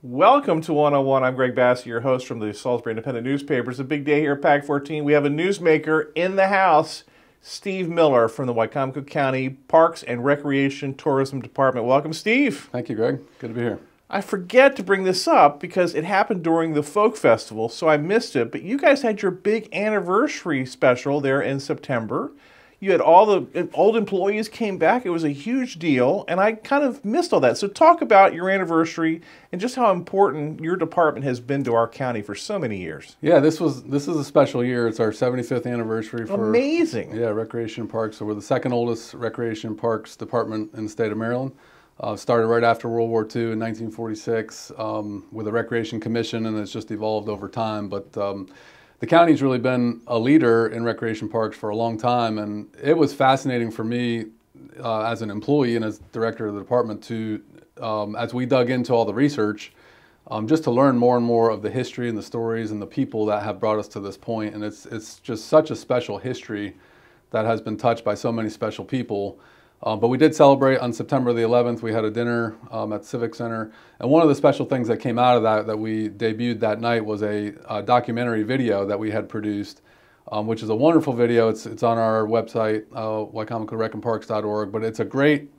Welcome to 101. I'm Greg Bassey, your host from the Salisbury Independent newspaper. It's a big day here at PAC 14. We have a newsmaker in the house, Steve Miller from the Wicomico County Parks and Recreation Tourism Department. Welcome, Steve. Thank you, Greg. Good to be here. I forget to bring this up because it happened during the Folk Festival, so I missed it. But you guys had your big anniversary special there in September. You had all the old employees came back. It was a huge deal, and I kind of missed all that. So talk about your anniversary and just how important your department has been to our county for so many years. Yeah, this is a special year. It's our 75th anniversary for Recreation and Parks. So we're the second oldest Recreation and Parks department in the state of Maryland. Started right after World War II in 1946 with a Recreation Commission, and it's just evolved over time. But the county's really been a leader in recreation parks for a long time, and it was fascinating for me as an employee and as director of the department to, as we dug into all the research, just to learn more and more of the history and the stories and the people that have brought us to this point. And it's just such a special history that has been touched by so many special people. But we did celebrate on September the 11th. We had a dinner at Civic Center. And one of the special things that came out of that we debuted that night was a documentary video that we had produced, which is a wonderful video. It's on our website, wicomicorecandparks.org. But it's a great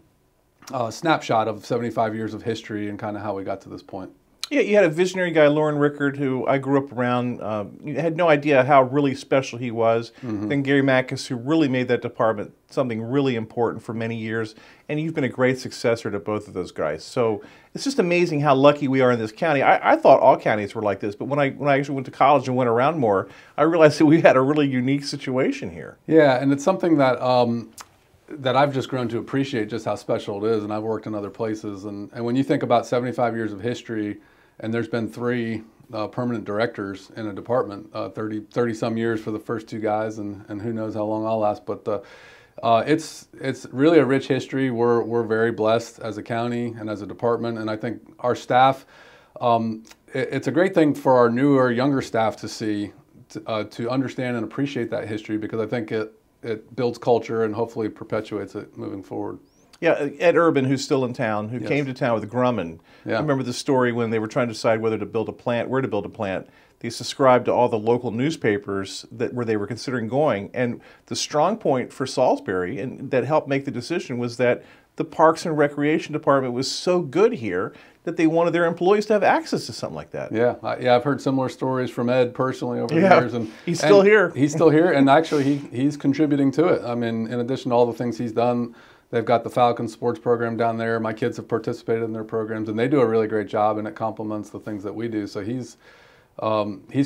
snapshot of 75 years of history and kind of how we got to this point. Yeah, you had a visionary guy, Lauren Rickard, who I grew up around. You had no idea how really special he was. Then Gary Mackes, who really made that department something really important for many years. And you've been a great successor to both of those guys. So it's just amazing how lucky we are in this county. I thought all counties were like this, but when I actually went to college and went around more, I realized that we had a really unique situation here. Yeah, and it's something that that I've just grown to appreciate just how special it is. And I've worked in other places. And when you think about 75 years of history, and there's been 3 permanent directors in a department, 30 some years for the first 2 guys, and who knows how long I'll last. But it's really a rich history. We're very blessed as a county and as a department, and I think our staff, it's a great thing for our newer, younger staff to see, to understand and appreciate that history, because I think it builds culture and hopefully perpetuates it moving forward. Yeah, Ed Urban, who's still in town, who came to town with Grumman. Yeah. I remember the story when they were trying to decide whether to build a plant, where to build a plant. They subscribed to all the local newspapers where they were considering going. And the strong point for Salisbury, and that helped make the decision, was that the Parks and Recreation Department was so good here that they wanted their employees to have access to something like that. Yeah, I've heard similar stories from Ed personally over the years. And he's still here. He's still here, and actually he's contributing to it. I mean, in addition to all the things he's done, they've got the Falcon sports program down there. My kids have participated in their programs, and they do a really great job, and it complements the things that we do. So he's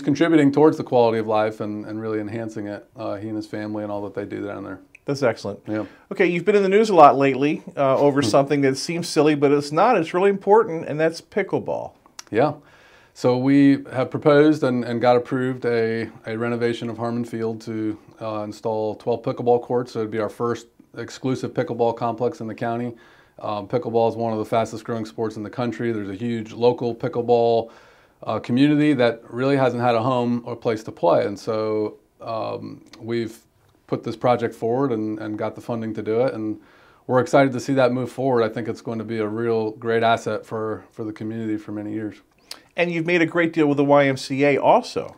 contributing towards the quality of life and really enhancing it, he and his family and all that they do down there. That's excellent. Yeah. Okay, you've been in the news a lot lately over something that seems silly, but it's not. It's really important, and that's pickleball. Yeah. So we have proposed and got approved a renovation of Harmon Field to install 12 pickleball courts. So it'd be our first exclusive pickleball complex in the county. Pickleball is one of the fastest growing sports in the country. There's a huge local pickleball community that really hasn't had a home or place to play. And so we've put this project forward and got the funding to do it. And we're excited to see that move forward. I think it's going to be a real great asset for the community for many years. And you've made a great deal with the YMCA also.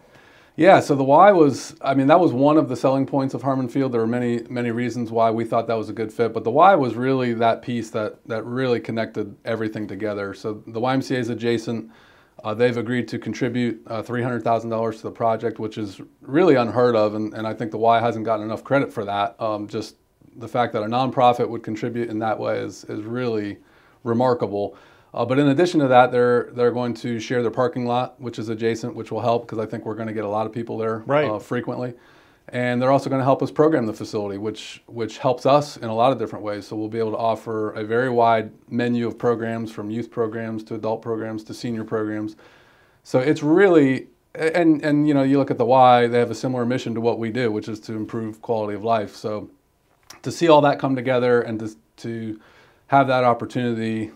Yeah, so the Y was, I mean, that was one of the selling points of Harmon Field. There were many reasons why we thought that was a good fit, but the Y was really that piece that really connected everything together. So the YMCA is adjacent. They've agreed to contribute $300,000 to the project, which is really unheard of, and I think the Y hasn't gotten enough credit for that. Just the fact that a nonprofit would contribute in that way is really remarkable. But in addition to that, they're going to share their parking lot, which is adjacent, which will help because I think we're going to get a lot of people there frequently. And they're also going to help us program the facility, which helps us in a lot of different ways. So we'll be able to offer a very wide menu of programs, from youth programs to adult programs to senior programs. So it's really, and you know, you look at the Y, they have a similar mission to what we do, which is to improve quality of life. So to see all that come together and to have that opportunity,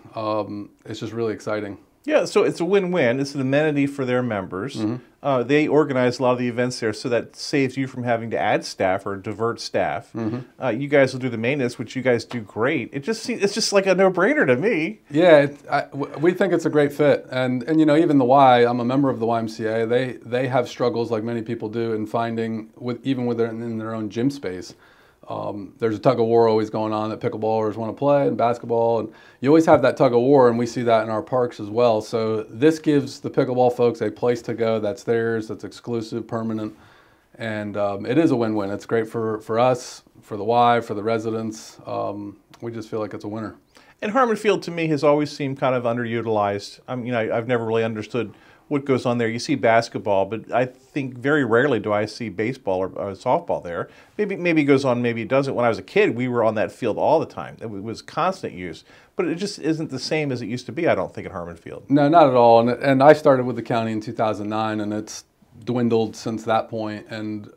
it's just really exciting. Yeah, so it's a win-win. It's an amenity for their members. They organize a lot of the events there, so that saves you from having to add staff or divert staff. You guys will do the maintenance, which you guys do great. It's just like a no-brainer to me. Yeah, we think it's a great fit, and you know, even the Y. I'm a member of the YMCA. They have struggles like many people do in finding even within their own gym space. There's a tug of war always going on that pickleballers want to play, and basketball, and you always have that tug of war, and we see that in our parks as well. So this gives the pickleball folks a place to go that's theirs, that's exclusive, permanent, and it is a win-win. It's great for us, for the Y, for the residents. We just feel like it's a winner. And Harmon Field, to me, has always seemed kind of underutilized. I've never really understood what goes on there. You see basketball, but I think very rarely do I see baseball or softball there. Maybe it goes on, maybe it doesn't. When I was a kid, we were on that field all the time. It was constant use. But it just isn't the same as it used to be, I don't think, at Harmon Field. No, not at all. And I started with the county in 2009, and it's dwindled since that point. And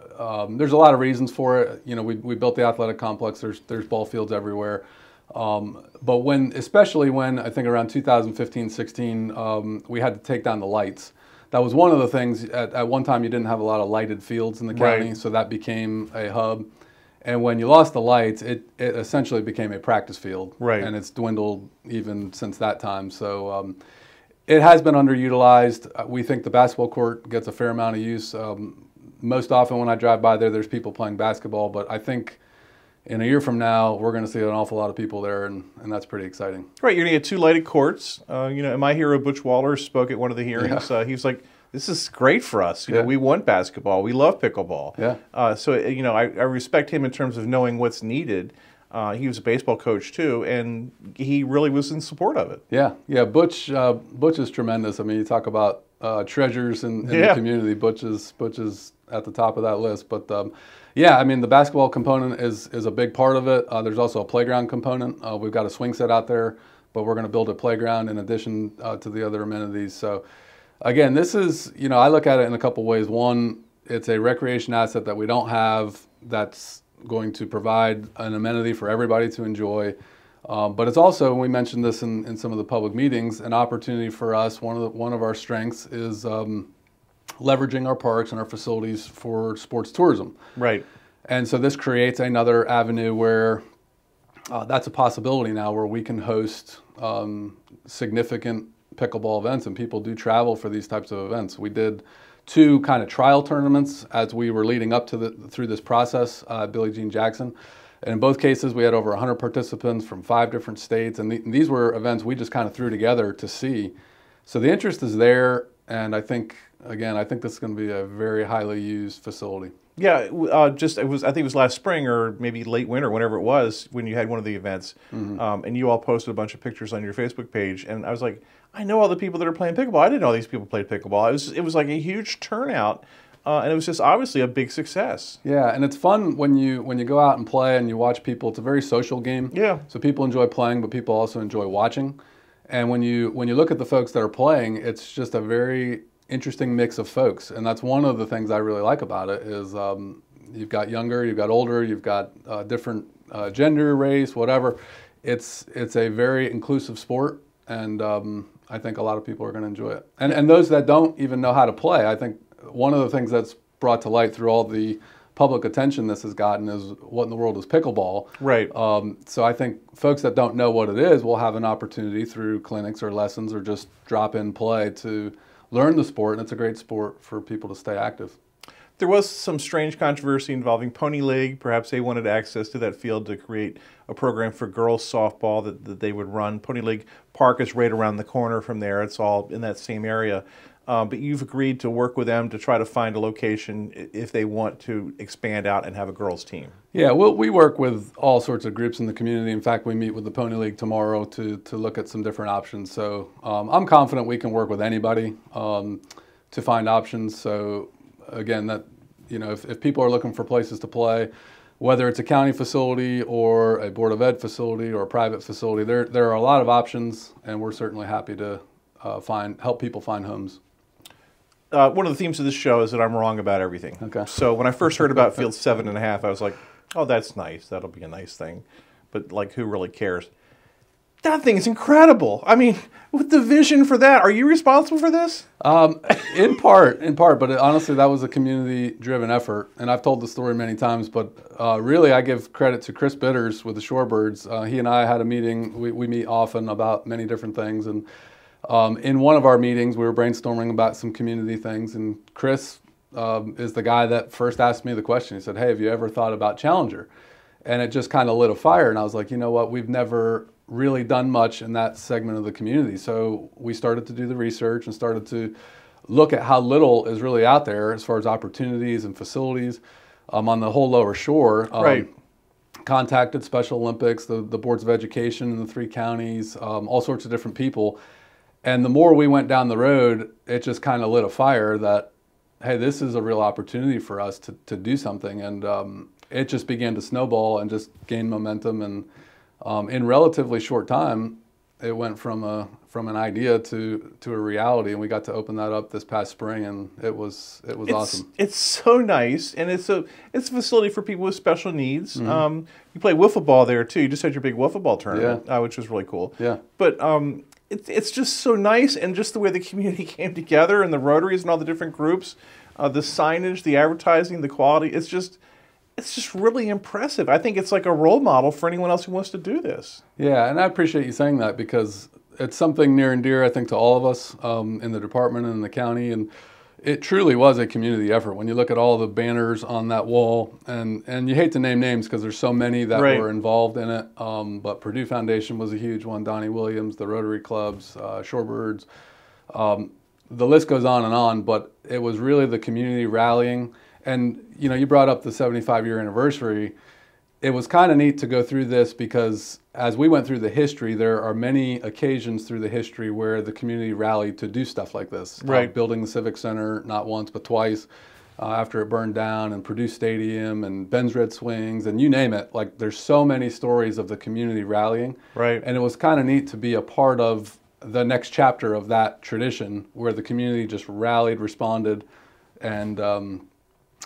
there's a lot of reasons for it. You know, we built the athletic complex. There's ball fields everywhere. But especially when I think around 2015-16, we had to take down the lights. That was one of the things. At one time, you didn't have a lot of lighted fields in the county, right. So that became a hub. And when you lost the lights, it essentially became a practice field, right. And it's dwindled even since that time. So it has been underutilized. We think the basketball court gets a fair amount of use. Most often when I drive by there's people playing basketball, but I think in a year from now, we're going to see an awful lot of people there, and that's pretty exciting. Right, you're going to get 2 lighted courts. My hero, Butch Waller, spoke at one of the hearings. Yeah. He was like, this is great for us. You know, we want basketball. We love pickleball. Yeah. So I respect him in terms of knowing what's needed. He was a baseball coach, too, and he really was in support of it. Yeah, yeah. Butch is tremendous. I mean, you talk about treasures in the community. Butch is at the top of that list. But yeah, I mean, the basketball component is a big part of it. There's also a playground component. We've got a swing set out there, but we're going to build a playground in addition to the other amenities. So again, this is, I look at it in a couple ways. One, it's a recreation asset that we don't have that's going to provide an amenity for everybody to enjoy. But it's also, and we mentioned this in some of the public meetings, an opportunity for us. One of our strengths is leveraging our parks and our facilities for sports tourism. Right. And so this creates another avenue where that's a possibility now, where we can host significant pickleball events, and people do travel for these types of events. We did 2 kind of trial tournaments as we were leading up to through this process, Billie Jean Jackson. And in both cases, we had over 100 participants from 5 different states, and these were events we just kind of threw together to see. So the interest is there, and I think this is going to be a very highly used facility. Yeah, I think it was last spring or maybe late winter, whenever it was, when you had one of the events, and you all posted a bunch of pictures on your Facebook page, and I was like, I know all the people that are playing pickleball. I didn't know these people played pickleball. It was like a huge turnout. And it was just obviously a big success. Yeah, and it's fun when you go out and play and you watch people. It's a very social game. Yeah. So people enjoy playing, but people also enjoy watching. And when you look at the folks that are playing, it's just a very interesting mix of folks. And that's one of the things I really like about it is you've got younger, you've got older, you've got different gender, race, whatever. It's a very inclusive sport, and I think a lot of people are going to enjoy it. And those that don't even know how to play, I think one of the things that's brought to light through all the public attention this has gotten is what in the world is pickleball. Right. So I think folks that don't know what it is will have an opportunity through clinics or lessons or just drop-in play to learn the sport, and it's a great sport for people to stay active. There was some strange controversy involving Pony League. Perhaps they wanted access to that field to create a program for girls softball that they would run. Pony League Park is right around the corner from there. It's all in that same area. But you've agreed to work with them to try to find a location if they want to expand out and have a girls' team. Yeah, we work with all sorts of groups in the community. In fact, we meet with the Pony League tomorrow to look at some different options. So I'm confident we can work with anybody to find options. So again, that if people are looking for places to play, whether it's a county facility or a Board of Ed facility or a private facility, there are a lot of options, and we're certainly happy to help people find homes. One of the themes of this show is that I'm wrong about everything. Okay. So when I first heard about Field 7.5, I was like, oh, that's nice. That'll be a nice thing. But, like, who really cares? That thing is incredible. I mean, with the vision for that, are you responsible for this? In part, but honestly, that was a community-driven effort, and I've told the story many times, but really I give credit to Chris Bitters with the Shorebirds. He and I had a meeting. We meet often about many different things, and in one of our meetings, we were brainstorming about some community things, and Chris is the guy that first asked me the question. He said, "Hey, have you ever thought about Challenger?" And it just kind of lit a fire, and I was like, you know what, we've never really done much in that segment of the community. So we started to do the research and started to look at how little is really out there as far as opportunities and facilities on the whole lower shore. Right. Contacted Special Olympics, the boards of education in the 3 counties, all sorts of different people. And the more we went down the road, it just kind of lit a fire that, hey, this is a real opportunity for us to do something. And it just began to snowball and just gain momentum. And in relatively short time, it went from an idea to a reality, and we got to open that up this past spring, and it was awesome. It's so nice, and it's a facility for people with special needs. You play wiffle ball there too. You just had your big wiffle ball tournament, which was really cool. Yeah. But it's just so nice, and just the way the community came together, and the Rotaries and all the different groups, the signage, the advertising, the quality. It's just really impressive. I think it's like a role model for anyone else who wants to do this. Yeah, and I appreciate you saying that because it's something near and dear, I think, to all of us in the department and in the county. And it truly was a community effort. When you look at all the banners on that wall, and you hate to name names because there's so many that were involved in it, but Purdue Foundation was a huge one, Donnie Williams, the Rotary Clubs, Shorebirds. The list goes on, but it was really the community rallying. And, you know, you brought up the 75-year anniversary. It was kind of neat to go through this because as we went through the history, there are many occasions through the history where the community rallied to do stuff like this. Right. Building the Civic Center, not once but twice, after it burned down, and Purdue Stadium, and Ben's Red Swings, and you name it. Like, there's so many stories of the community rallying. Right. And it was kind of neat to be a part of the next chapter of that tradition where the community just rallied, responded, and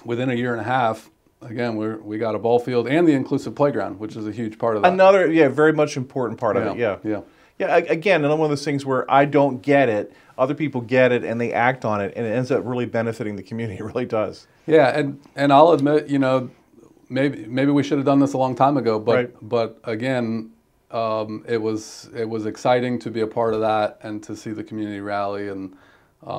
within a year and a half, again, we got a ball field and the inclusive playground, which is a huge part of that. Another, very much important part of it, Yeah. Yeah, again, another one of those things where I don't get it, other people get it, and they act on it, and it ends up really benefiting the community. It really does. Yeah, and I'll admit, you know, maybe we should have done this a long time ago, but again, it was exciting to be a part of that and to see the community rally. And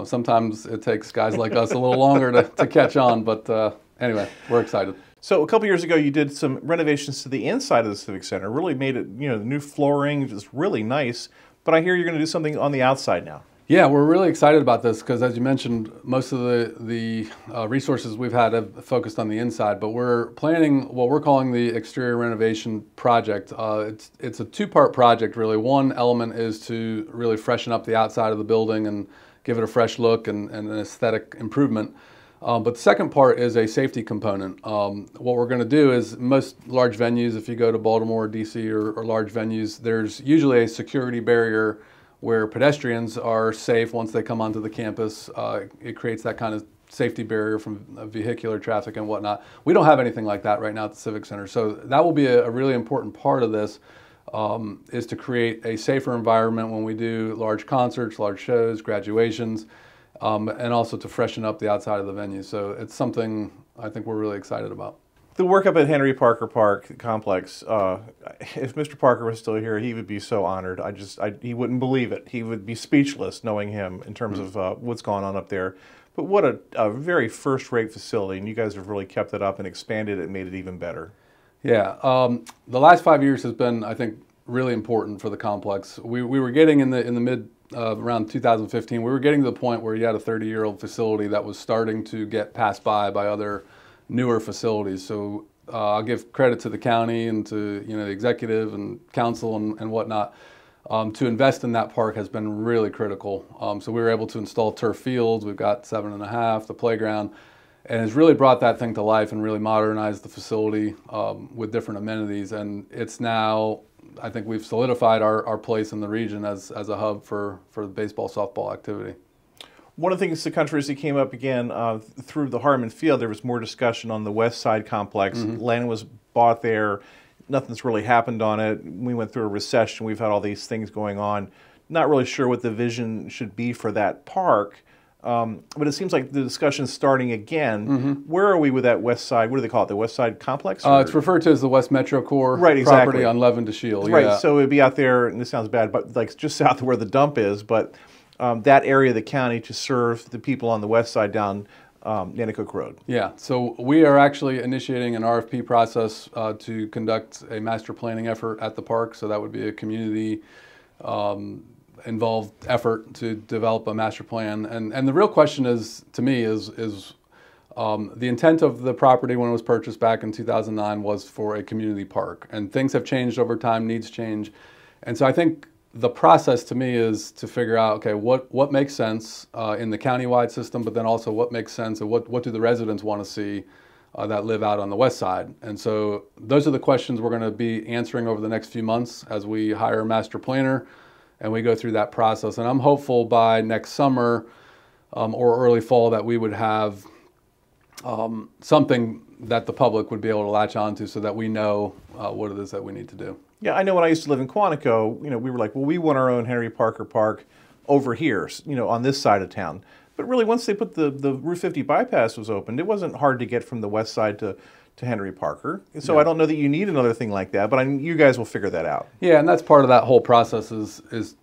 sometimes it takes guys like us a little longer to catch on, but anyway, we're excited. So a couple years ago, you did some renovations to the inside of the Civic Center. Really made it, the new flooring is really nice. But I hear you're going to do something on the outside now. Yeah, we're really excited about this because, as you mentioned, most of the resources we've had have focused on the inside. But we're planning what we're calling the exterior renovation project. It's a 2-part project, really. One element is to really freshen up the outside of the building and give it a fresh look and an aesthetic improvement. But the second part is a safety component. What we're going to do is most large venues, if you go to Baltimore, D.C., or large venues, there's usually a security barrier where pedestrians are safe once they come onto the campus. It creates that kind of safety barrier from vehicular traffic and whatnot. We don't have anything like that right now at the Civic Center. So that will be a really important part of this. Is to create a safer environment when we do large concerts, large shows, graduations, and also to freshen up the outside of the venue. So it's something I think we're really excited about. The work up at Henry Parker Park complex, if Mr. Parker was still here, he would be so honored. He wouldn't believe it. He would be speechless knowing him in terms of what's going on up there. But what a very first-rate facility, and you guys have really kept it up and expanded it and made it even better. Yeah, the last 5 years has been, I think, really important for the complex. We were getting in the mid around 2015. We were getting to the point where you had a 30-year-old facility that was starting to get passed by other newer facilities. So I'll give credit to the county and to the executive and council and whatnot. To invest in that park has been really critical. So we were able to install turf fields. We've got 7.5, the playground. And it's really brought that thing to life and really modernized the facility with different amenities. And it's now, I think we've solidified our place in the region as a hub for the baseball, softball activity. One of the things, the controversy came up again through the Harmon Field. There was more discussion on the West Side complex. Land was bought there. nothing's really happened on it. We went through a recession. We've had all these things going on. Not really sure what the vision should be for that park. But it seems like the discussion's starting again. Where are we with that West Side? What do they call it? The West Side Complex? It's referred to as the West Metro Core property on Levin to Shield. Right, yeah. so it'd be out there, and this sounds bad, but like just south of where the dump is, but that area of the county to serve the people on the west side down Nanticoke Road. Yeah, so we are actually initiating an RFP process to conduct a master planning effort at the park. So that would be a community involved effort to develop a master plan. And the real question is, to me, is the intent of the property when it was purchased back in 2009 was for a community park. And things have changed over time, needs change. And so I think the process to me is to figure out, okay, what makes sense in the countywide system, but then also what makes sense and what do the residents want to see that live out on the west side. And so those are the questions we're going to be answering over the next few months as we hire a master planner and we go through that process. And I'm hopeful by next summer or early fall that we would have something that the public would be able to latch onto so that we know what it is that we need to do. Yeah, I know when I used to live in Quantico, we were like, well, we want our own Henry Parker Park over here, on this side of town. But really, once they put the Route 50 bypass was opened, it wasn't hard to get from the west side to Henry Parker. So yeah. I don't know that you need another thing like that, but you guys will figure that out. Yeah, and that's part of that whole process is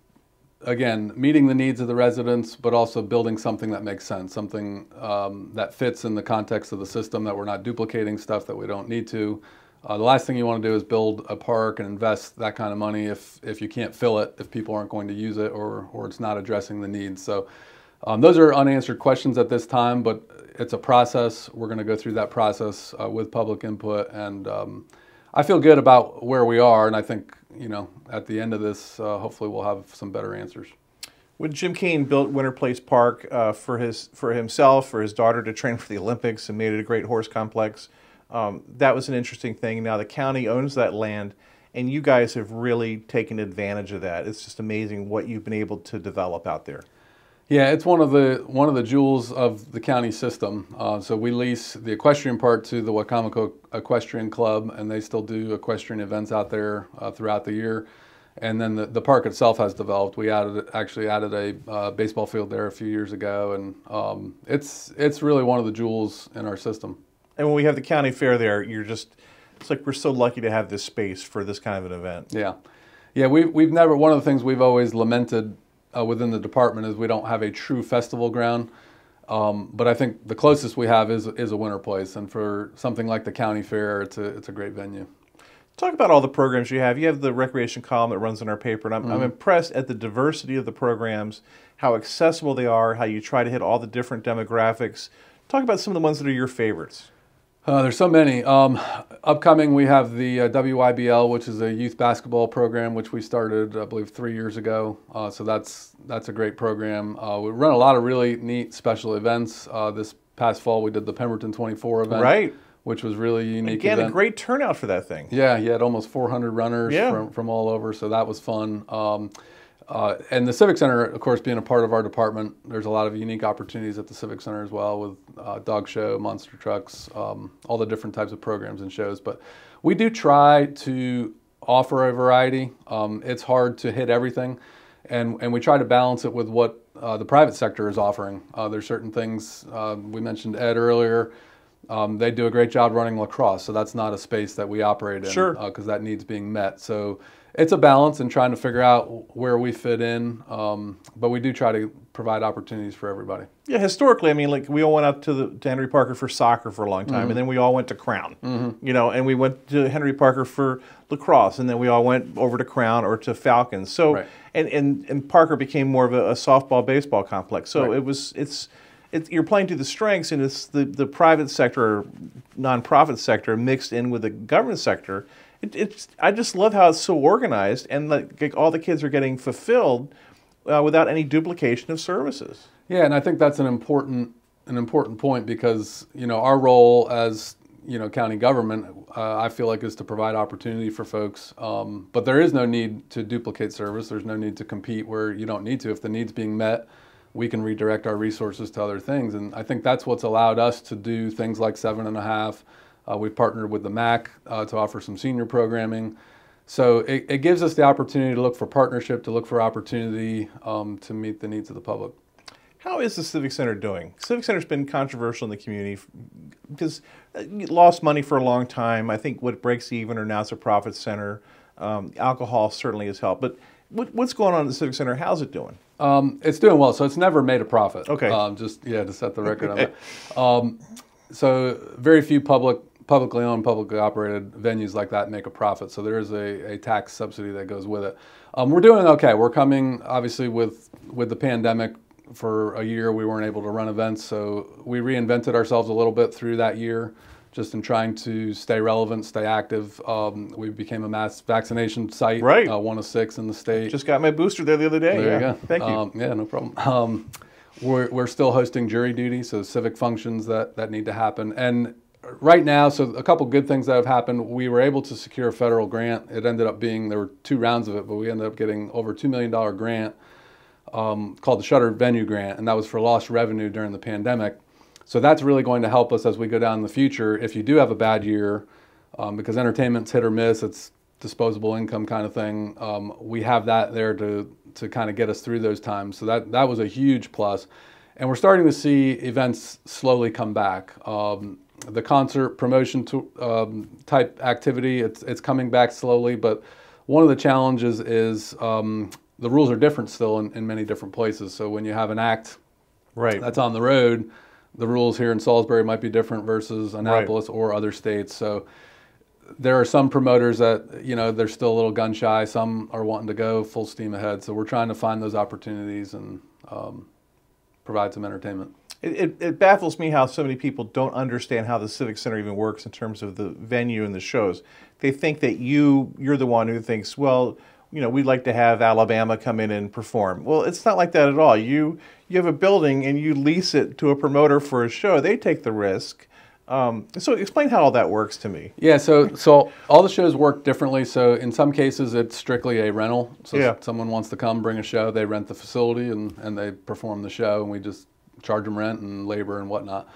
again, meeting the needs of the residents, but also building something that makes sense, something that fits in the context of the system, that we're not duplicating stuff that we don't need to. The last thing you want to do is build a park and invest that kind of money if you can't fill it, if people aren't going to use it, or it's not addressing the needs. So those are unanswered questions at this time, but it's a process. We're going to go through that process with public input, and I feel good about where we are, and I think, at the end of this, hopefully we'll have some better answers. When Jim Kane built Winter Place Park for himself, for his daughter to train for the Olympics and made it a great horse complex, that was an interesting thing. Now the county owns that land, and you guys have really taken advantage of that. It's just amazing what you've been able to develop out there. Yeah, it's one of the jewels of the county system. So we lease the equestrian part to the Wicomico Equestrian Club, and they still do equestrian events out there throughout the year. And then the park itself has developed. We actually added a baseball field there a few years ago, and it's really one of the jewels in our system. And when we have the county fair there, it's like we're so lucky to have this space for this kind of an event. Yeah, yeah. We've never, one of the things we've always lamented within the department is we don't have a true festival ground. But I think the closest we have is a Winter Place, and for something like the county fair, it's a great venue. Talk about all the programs you have. You have the recreation column that runs in our paper, and I'm impressed at the diversity of the programs, how accessible they are, how you try to hit all the different demographics. Talk about some of the ones that are your favorites. There's so many. Upcoming, we have the WYBL, which is a youth basketball program, which we started, I believe, 3 years ago. So that's a great program. We run a lot of really neat special events. This past fall, we did the Pemberton 24 event, right, which was really unique. Again, event. A great turnout for that thing. Yeah, you had almost 400 runners from all over, so that was fun. And the Civic Center, of course, being a part of our department, there's a lot of unique opportunities at the Civic Center as well with dog show, monster trucks, all the different types of programs and shows. But we do try to offer a variety. It's hard to hit everything, and we try to balance it with what the private sector is offering. There's certain things, we mentioned Ed earlier. They do a great job running lacrosse, so that's not a space that we operate in, sure, because that needs being met. So it's a balance and trying to figure out where we fit in, but we do try to provide opportunities for everybody. Yeah, historically, I mean, like we all went out to Henry Parker for soccer for a long time, and then we all went to Crown, and we went to Henry Parker for lacrosse, and then we all went over to Crown or to Falcons. So, right. and Parker became more of a softball baseball complex. So right. You're playing to the strengths, and it's the private sector, or nonprofit sector mixed in with the government sector. I just love how it's so organized, and like all the kids are getting fulfilled without any duplication of services. Yeah, and I think that's an important point, because our role as county government, I feel like, is to provide opportunity for folks. But there is no need to duplicate service. There's no need to compete where you don't need to. If the need's being met, we can redirect our resources to other things, and I think that's what's allowed us to do things like 7 1/2. We've partnered with the MAC to offer some senior programming. So it gives us the opportunity to look for partnership, to look for opportunity to meet the needs of the public. How is the Civic Center doing? Civic Center's been controversial in the community because it lost money for a long time. I think what breaks even, or now it's a profit center. Alcohol certainly has helped. But what's going on at the Civic Center? How's it doing? It's doing well. So it's never made a profit. Okay. To set the record on that. So very few publicly owned, publicly operated venues like that make a profit. So there is a tax subsidy that goes with it. We're doing okay. We're coming, obviously, with the pandemic. For a year, we weren't able to run events, so we reinvented ourselves a little bit through that year, just in trying to stay relevant, stay active. We became a mass vaccination site, right? 1 of 6 in the state. Just got my booster there the other day. There you go. Thank you. Yeah, no problem. We're still hosting jury duty, so civic functions that need to happen. And right now, so a couple good things that have happened. We were able to secure a federal grant. It ended up being, there were 2 rounds of it, but we ended up getting over $2 million grant. Called the Shutter Venue Grant, and that was for lost revenue during the pandemic. So that's really going to help us as we go down in the future. If you do have a bad year, because entertainment's hit or miss, it's disposable income kind of thing, we have that there to kind of get us through those times. So that was a huge plus. And we're starting to see events slowly come back. The concert promotion type activity, it's coming back slowly, but one of the challenges is the rules are different still in many different places. So when you have an act that's on the road, the rules here in Salisbury might be different versus Annapolis or other states. So there are some promoters that, they're still a little gun shy. Some are wanting to go full steam ahead. So we're trying to find those opportunities and provide some entertainment. It baffles me how so many people don't understand how the Civic Center even works in terms of the venue and the shows. They think that you're the one who thinks, well, we'd like to have Alabama come in and perform. Well, it's not like that at all. You have a building and you lease it to a promoter for a show. They take the risk. So explain how all that works to me. Yeah, so all the shows work differently. So in some cases, it's strictly a rental. So if someone wants to come bring a show, they rent the facility and they perform the show, and we just charge them rent and labor and whatnot.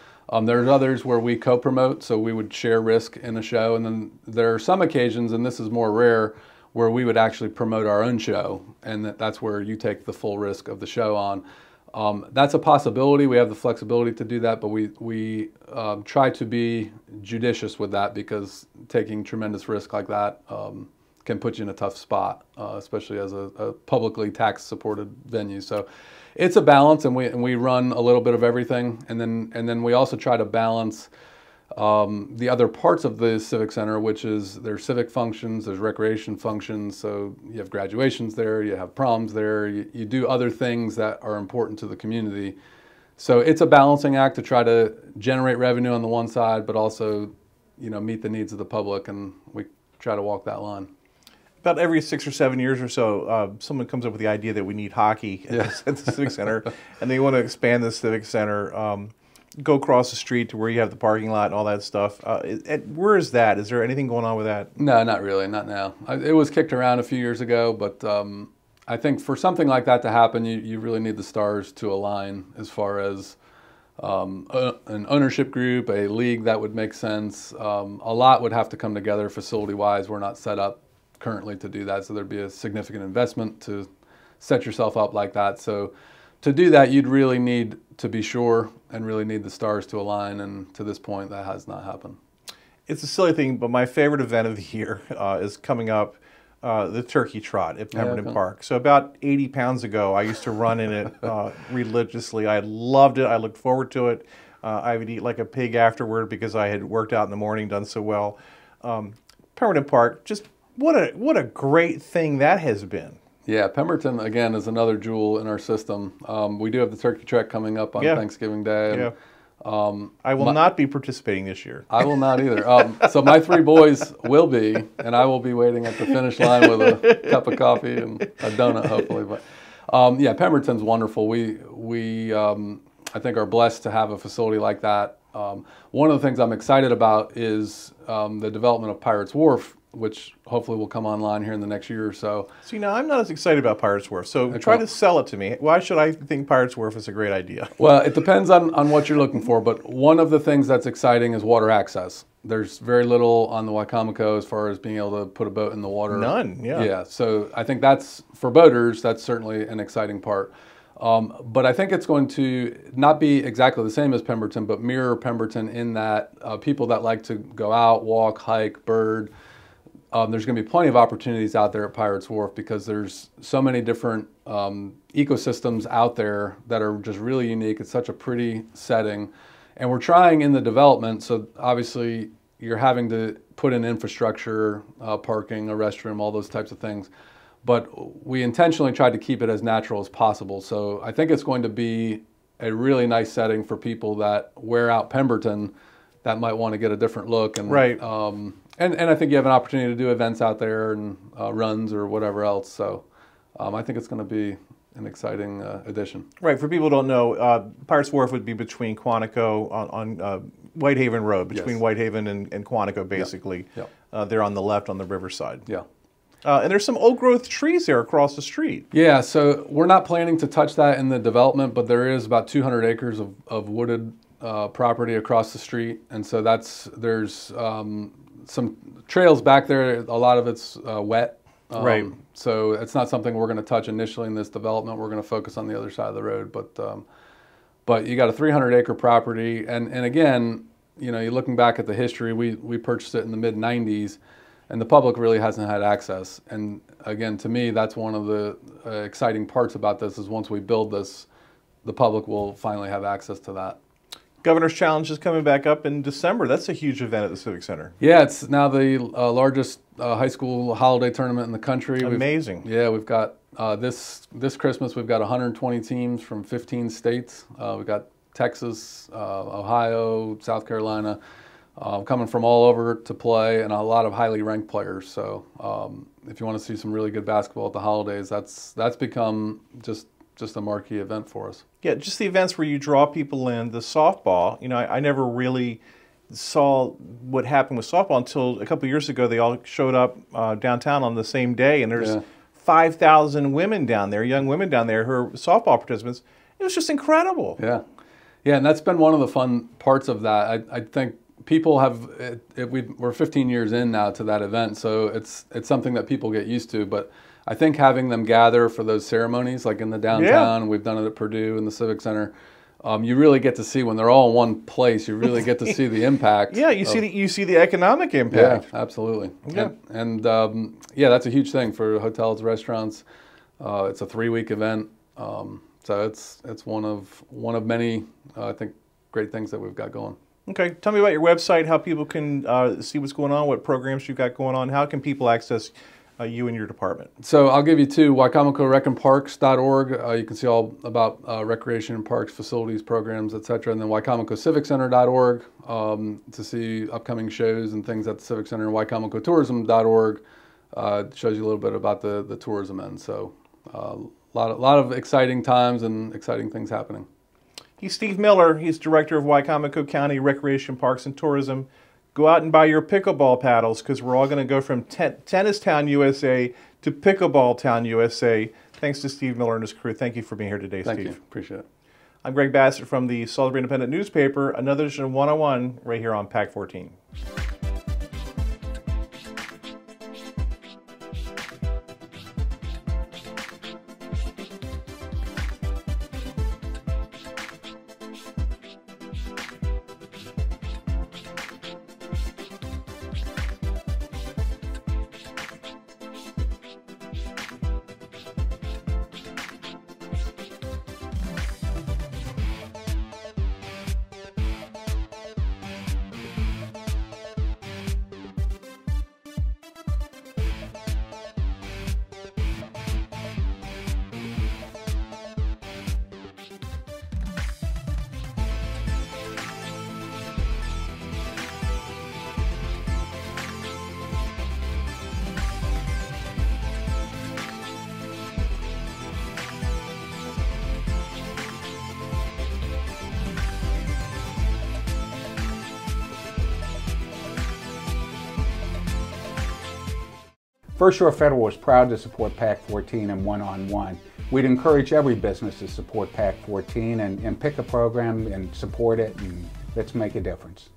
There's others where we co-promote, so we would share risk in a show. And then there are some occasions, and this is more rare, where we would actually promote our own show, and that's where you take the full risk of the show on. That's a possibility. We have the flexibility to do that, but we try to be judicious with that, because taking tremendous risk like that can put you in a tough spot, especially as a publicly tax-supported venue. So it's a balance, and we run a little bit of everything, and then we also try to balance the other parts of the Civic Center, which is there's civic functions, there's recreation functions, so you have graduations there, you have proms there, you do other things that are important to the community. So it's a balancing act to try to generate revenue on the one side, but also, meet the needs of the public, and we try to walk that line. About every 6 or 7 years or so, someone comes up with the idea that we need hockey at the Civic Center, and they want to expand the Civic Center. Go across the street to where you have the parking lot and all that stuff. Where is that? Is there anything going on with that? No, not really, not now. It was kicked around a few years ago, but I think for something like that to happen, you really need the stars to align as far as an ownership group, a league that would make sense. A lot would have to come together facility-wise. We're not set up currently to do that, so there'd be a significant investment to set yourself up like that. So to do that, you'd really need to be sure and really need the stars to align, and to this point, that has not happened. It's a silly thing, but my favorite event of the year is coming up, the Turkey Trot at Pemberton Park. So about 80 pounds ago, I used to run in it religiously. I loved it. I looked forward to it. I would eat like a pig afterward because I had worked out in the morning, done so well. Pemberton Park, just what a great thing that has been. Yeah, Pemberton, again, is another jewel in our system. We do have the Turkey Trek coming up on Thanksgiving Day. And, I will not be participating this year. I will not either. So my 3 boys will be, and I will be waiting at the finish line with a cup of coffee and a donut, hopefully. But yeah, Pemberton's wonderful. We I think, are blessed to have a facility like that. One of the things I'm excited about is the development of Pirates Wharf which hopefully will come online here in the next year or so. See, now I'm not as excited about Pirates Wharf, so try to sell it to me. Why should I think Pirates Wharf is a great idea? Well, it depends on what you're looking for, but one of the things that's exciting is water access. There's very little on the Wicomico as far as being able to put a boat in the water. None, yeah. Yeah, so I think that's, for boaters, that's certainly an exciting part. But I think it's going to not be exactly the same as Pemberton, but mirror Pemberton in that people that like to go out, walk, hike, bird, there's going to be plenty of opportunities out there at Pirates Wharf because there's so many different ecosystems out there that are just really unique. It's such a pretty setting. And we're trying in the development, so obviously you're having to put in infrastructure, parking, a restroom, all those types of things. But we intentionally tried to keep it as natural as possible. So I think it's going to be a really nice setting for people that wear out Pemberton that might want to get a different look. And, right. And I think you have an opportunity to do events out there and runs or whatever else. So I think it's going to be an exciting addition. Right. For people who don't know, Pirates Wharf would be between Quantico on Whitehaven Road, between Yes. Whitehaven and Quantico, basically. Yep. They're on the left on the riverside. Yeah. And there's some old growth trees there across the street. Yeah, so we're not planning to touch that in the development, but there is about 200 acres of wooded property across the street. And so there's some trails back there. A lot of it's wet. Right. So it's not something we're going to touch initially in this development. We're going to focus on the other side of the road. But you got a 300-acre property. And again, you know, you're looking back at the history, we purchased it in the mid-'90s. And the public really hasn't had access. And again, to me, that's one of the exciting parts about this is once we build this, the public will finally have access to that. Governor's Challenge is coming back up in December. That's a huge event at the Civic Center. Yeah, it's now the largest high school holiday tournament in the country. Amazing. We've got this Christmas, we've got 120 teams from 15 states. We've got Texas, Ohio, South Carolina. Coming from all over to play, and a lot of highly ranked players. So if you want to see some really good basketball at the holidays, that's become just a marquee event for us. Yeah, just the events where you draw people in. The softball, you know, I never really saw what happened with softball until a couple of years ago. They all showed up downtown on the same day, and there's 5,000 women down there, young women down there who are softball participants. It was just incredible. Yeah, and that's been one of the fun parts of that. I think people have, we're 15 years in now to that event, so it's something that people get used to. But I think having them gather for those ceremonies, like in the downtown, we've done it at Purdue in the Civic Center, you really get to see when they're all in one place. You really get to see the impact. Yeah, you see the economic impact. Yeah, absolutely. Yeah, and that's a huge thing for hotels, restaurants. It's a 3-week event, so it's one of many I think great things that we've got going. Okay, tell me about your website, how people can see what's going on, what programs you've got going on. How can people access you and your department? So I'll give you two, WicomicoRecandParks.org. You can see all about recreation and parks, facilities, programs, etc. And then WicomicoCivicCenter.org to see upcoming shows and things at the Civic Center. And WicomicoTourism.org shows you a little bit about the tourism end. So a lot of exciting times and exciting things happening. He's Steve Miller. He's Director of Wicomico County Recreation, Parks, and Tourism. Go out and buy your pickleball paddles because we're all going to go from Tennis Town, USA to Pickleball Town, USA. Thanks to Steve Miller and his crew. Thank you for being here today, Steve. Thank you. Appreciate it. I'm Greg Bassett from the Salisbury Independent newspaper. Another edition of 101 right here on Pack 14. First Shore Federal is proud to support PAC 14 and one-on-one. We'd encourage every business to support PAC 14 and pick a program and support it, and let's make a difference.